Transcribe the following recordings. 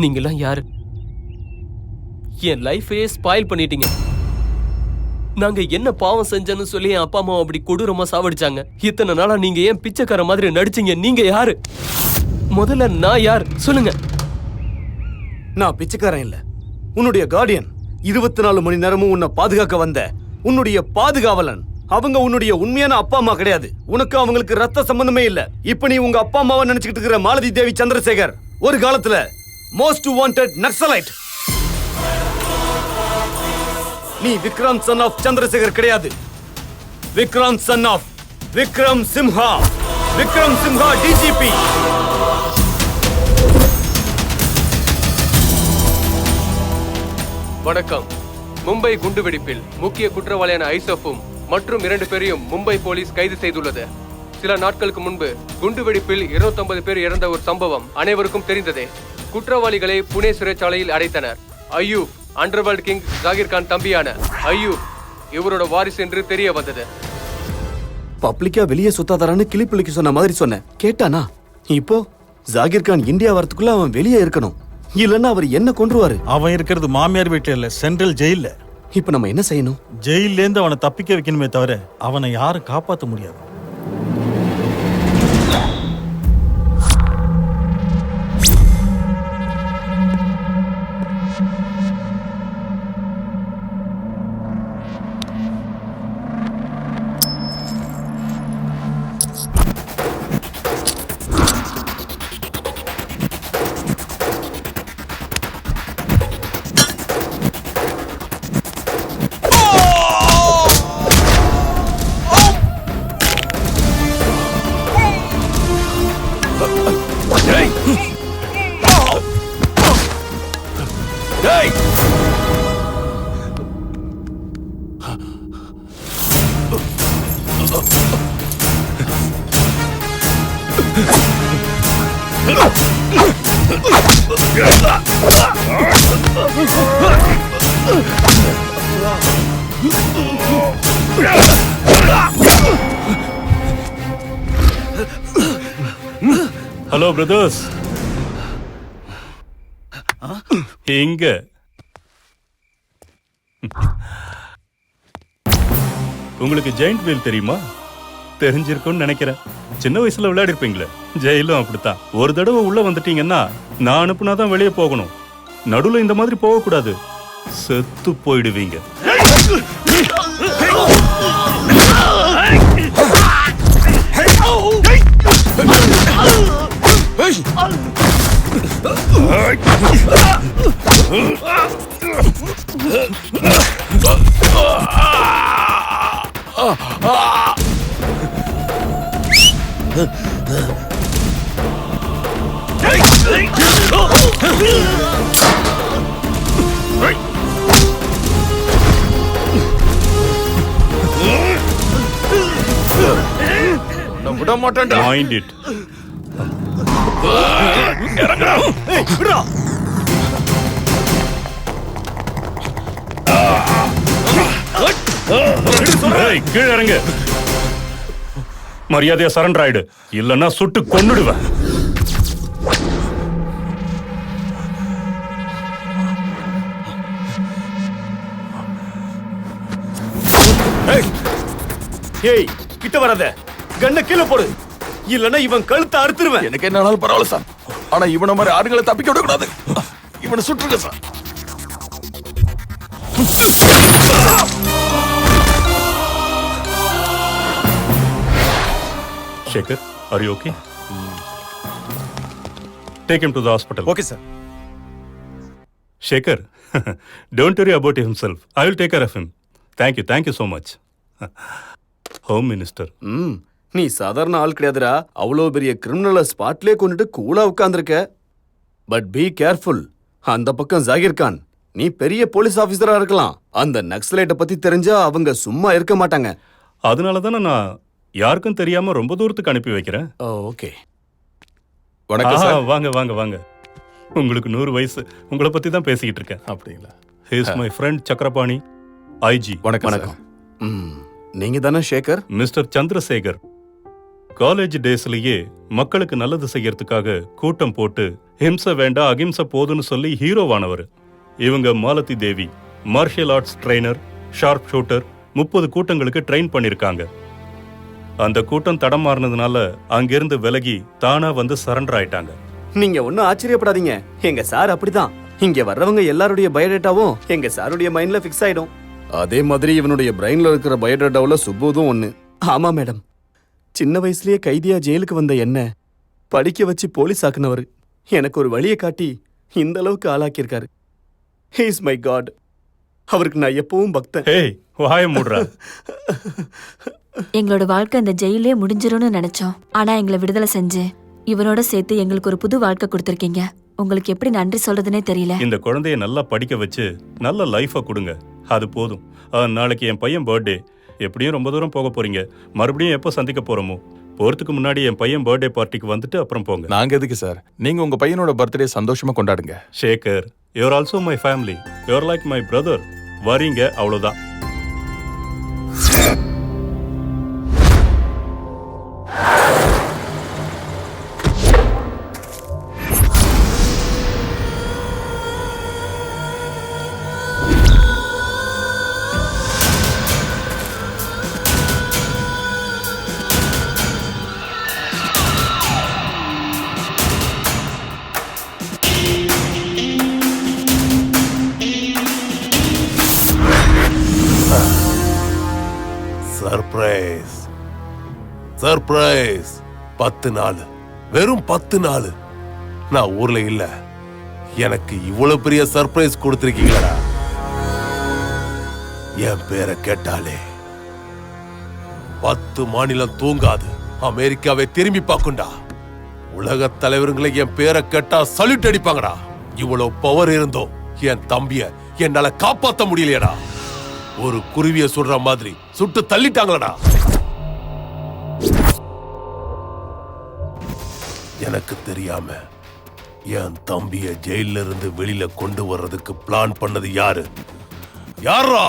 நீங்களாம் யாரு? என் லைஃபையே ஸ்பாயில் பண்ணிட்டீங்க. நாங்க என்ன பாவம் செஞ்சேன்னு சொல்லி என் அப்பா அம்மா அப்படி கொடூரமா சாவடிச்சாங்க. இத்தனை நாளா நீங்க ஏன் பிச்சைக்கார மாதிரி நடிச்சீங்க? நீங்க யாரு? முதல்ல நான் யார் சொல்லுங்க. நான் பிச்சைக்காரன் இல்ல, உன்னுடைய கார்டியன். 24 மணி நேரமும் உன்னை பாதுகாக்க வந்த உன்னுடைய பாதுகாவலன். அவங்க உன்னுடைய உண்மையான அப்பா அம்மா கிடையாது. உனக்கு அவங்களுக்கு ரத்த சம்பந்தமே இல்ல. இப்ப நீ உங்க அப்பா அம்மாவை நினைச்சுக்கிட்டு இருக்கிற மாலதி தேவி சந்திரசேகர் ஒரு காலத்துல மோஸ்ட் வாண்டட் நக்சலைட். நீ விக்ராந்த் சன் ஆஃப் சந்திரசேகர் கிடையாது. Vikrant son of Vikram Simha. Vikram Simha DGP. வணக்கம். மும்பை குண்டுவெடிப்பில் முக்கிய குற்றவாளியான ஐசஃபும் மற்றும் 2 பேரையும் மும்பை போலீஸ் கைது செய்துள்ளது. சில நாட்களுக்கு முன்பு குண்டுவெடிப்பில் 250 பேர் இறந்த ஒரு சம்பவம் அனைவருக்கும் தெரிந்ததே. குற்றவாளிகளை புனே சிறைச்சாலையில் அடைத்தனர். அய்யூப் அண்டர்வேர்ல்ட் கிங் ஜாகிர் கான் தம்பியான அய்யூப் இவரோட வாரிசு என்று தெரிய வந்தது. பப்ளிக்கா வெளியே சுத்தாதாரான்னு கிளிப்பிள்ளைக்கு சொன்ன மாதிரி சொன்ன கேட்டானா? இப்போ ஜாகிர் கான் இந்தியா வரதுக்குள்ள அவன் வெளியே இருக்கணும், இல்லன்னா அவர் என்ன கொன்றுவாரு. அவன் இருக்கிறது மாமியார் வீட்டுல இல்ல, சென்ட்ரல் ஜெயில. இப்ப நம்ம என்ன செய்யணும்? ஜெயில இருந்து அவனை தப்பிக்க வைக்கணுமே தவிர அவனை யாரும் காப்பாற்ற முடியாது. ஹலோ பிரதர்ஸ், எங்க உங்களுக்கு ஜெயிண்ட் வீல் தெரியுமா? தெரிஞ்சிருக்கும்னு நினைக்கிறேன். சின்ன வயசுல விளையாடி இருப்பீங்களே. ஜெயிலும் அப்படித்தான். ஒரு தடவை உள்ள வந்துட்டீங்கன்னா நான் அனுப்புனாதான் வெளியே போகணும். நடுவுல இந்த மாதிரி போகக்கூடாது, செத்து போயிடுவீங்க. விட மாட்டேன். Mind it. கீழே இறங்க. மரியாதையா சரண்டர் ஆயிடு, இல்லன்னா சுட்டு கொன்னுடுவேன். ஏய், கிட்ட வராத. கண்ண கீழே போடு, இல்லன்னா இவன் கழுத்தை அறுத்துருவேன். எனக்கு என்ன ஆனாலும் பரவாயில்ல சார், ஆனா இவன மாதிரி ஆடுகளை தப்பிக்க விடக்கூடாது. இவனை சுட்டுருங்க sir. Shekhar, are you okay? Take him to the hospital. Okay sir. Shekhar, don't worry about himself. I will take care of him. Thank you so much. Home Minister. நீ சாதாரண ஆள் கிடையாதுடா. அவ்வளோ பெரிய கிரிமினலை ஸ்பாட்லயே கொண்டுட்டு கூலா உட்கார்ந்துருக்க. But be careful. அந்த பக்கம் ஜாகிர் கான், நீ பெரிய போலீஸ் ஆபீசரா இருக்கலாம். அந்த நக்சலைட்டை பத்தி தெரிஞ்சா அவங்க சும்மா இருக்க மாட்டாங்க. அதனால தானே நான் யாருக்கும் தெரியாம ரொம்ப தூரத்துக்கு அனுப்பி வைக்கிறேன். ஓகே. வணக்கம் சார். வாங்க வாங்க வாங்க. உங்களுக்கு 100 வயசு. உங்களை பத்தி தான் பேசிக்கிட்டு இருக்கேன். அப்படிங்களா? He is my friend Chakrapani, IG. வணக்கம். வணக்கம். நீங்க தானே சேகர்? மிஸ்டர் சந்திரசேகர், காலேஜ் டேஸ்லயே மக்களுக்கு நல்லது செய்யறதுக்காக கூட்டம் போட்டு ஹிம்சை வேண்டாம் அகிம்சை போதுன்னு சொல்லி ஹீரோவானவர். இவங்க Malathi Devi martial arts trainer, sharp shooter. 30 கூட்டங்களுக்கு ட்ரெயின் பண்ணிருக்காங்க. அந்த கூட்டம் தடம் மாறினதுனால அங்கிருந்து விலகி தானா வந்து சரண்டர் ஆயிட்டாங்க. நீங்க ஒன்னும் ஆச்சரியப்படாதீங்க, எங்க சார் அப்படிதான். இங்க வர்றவங்க எல்லாருடைய பயோடேட்டாவும் எங்க சாருடைய மைண்ட்ல ஃபிக்ஸ் ஆயிடும். அதே மாதிரி இவனுடைய பிரெயின்ல இருக்கிற பயோடேட்டாவுல சுப்புதும் ஒண்ணு. ஆமா மேடம், சின்ன வயசுலயே கைதியா ஜெயிலுக்கு வந்த என்ன படிக்க வச்சு போலீஸ் ஆக்குனவர் எனக்கு ஒரு வழியை காட்டி இந்த அளவுக்கு ஆளாக்கியிருக்காரு. He is my god. அவருக்கு நான் எப்பவும் பக்தன். ஏய், வாய மூடுறா. எங்களோட வாழ்க்கை இந்த ஜெயிலே முடிஞ்சிரும்னு நினைச்சோம். ஆனா எங்களை விடுதலை செஞ்சு இவனோட சேர்த்து எங்களுக்கு ஒரு புது வாழ்க்கை கொடுத்துருக்கீங்க. உங்களுக்கு எப்படி நன்றி சொல்றதுனே தெரியல. இந்த குழந்தைய நல்லா படிக்க வச்சு நல்ல லைஃபை கொடுங்க, அது போதும். நாளைக்கு என் பையன் பர்த்டே. எப்படியும் ரொம்ப தூரம் போக போறீங்க. மறுபடியும் எப்போ சந்திக்க போறோமோ போறதுக்கு முன்னாடி என் பையன் பர்த்டே பார்ட்டிக்கு வந்துட்டு அப்புறம் போங்க. நாங்க எதுக்கு சார்? நீங்க உங்க பையனோட பர்த்டே சந்தோஷமா கொண்டாடுங்க. Shekar, you're also my family. You're like my brother. வரீங்க, அவ்வளவுதான். Surprise, surprise. 10 நாள், வெறும் 10 நாள் நான் ஊர்ல இல்ல. எனக்கு இவ்வளவு பெரிய சர்ப்ரைஸ் கொடுத்திருக்கீங்களா? என் பேரை கேட்டாலே 10 மாநிலம் தூங்காது. அமெரிக்காவை திரும்பி பார்க்குண்டா. உலக தலைவர்களை என் பேரை கேட்டா சல்யூட் அடிப்பாங்கடா. இவ்வளவு பவர் இருந்தோம் என் தம்பிய என்னால காப்பாத்த முடியலையடா. ஒரு குருவிய சுடுற மாதிரி சுட்டு தள்ளிட்டாங்களடா. எனக்கு தெரியாம என் தம்பிய ஜெயில இருந்து வெளியில கொண்டு வர்றதுக்கு பிளான் பண்ணது யாரு? யாரா?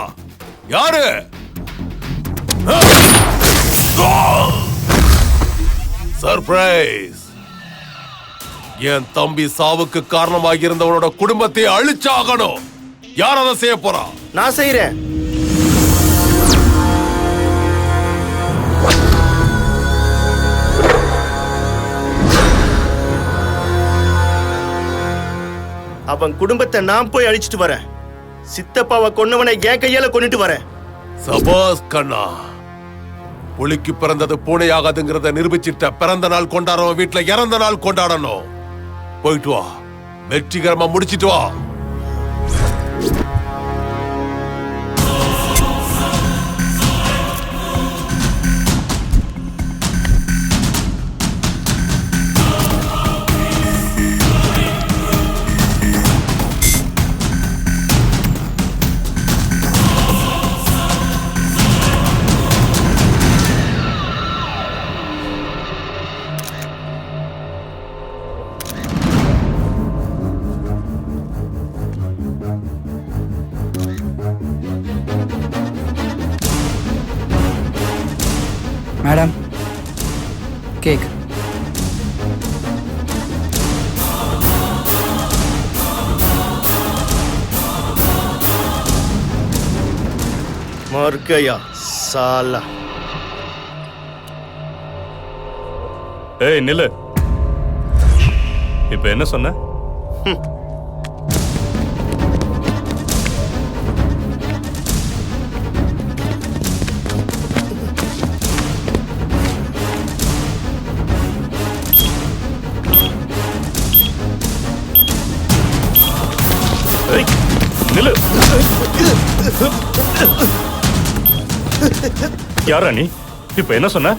யாரு? சர்ப்ரைஸ். என் தம்பி சாவுக்கு காரணமாக இருந்தவனோட குடும்பத்தை அழிச்சாகணும். யார் அதை செய்ய போறா? நான் செய்யறேன். அவன் குடும்பத்தை நான் போய் அழிச்சிட்டு வரேன். சித்தப்பாவை கொன்னவனை என் கையால கொன்னுட்டு வரேன். சபாஸ் கண்ணா. புலிக்கு பிறந்தது பூனை ஆகாதுங்கிறத நிரூபிச்சிட்ட. பிறந்த நாள் கொண்டாடுறவன் வீட்டுல இறந்த நாள் கொண்டாடணும். போயிட்டு வா, வெற்றிகரமா முடிச்சிட்டு வா. Madam, cake. मर गया साला. ஏய் நில்லு. இப்ப என்ன சொன்ன? நில்லு. யாரா நீ? இப்ப என்ன சொன்ன?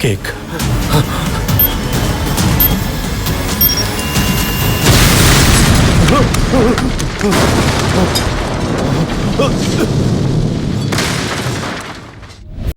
கேக்.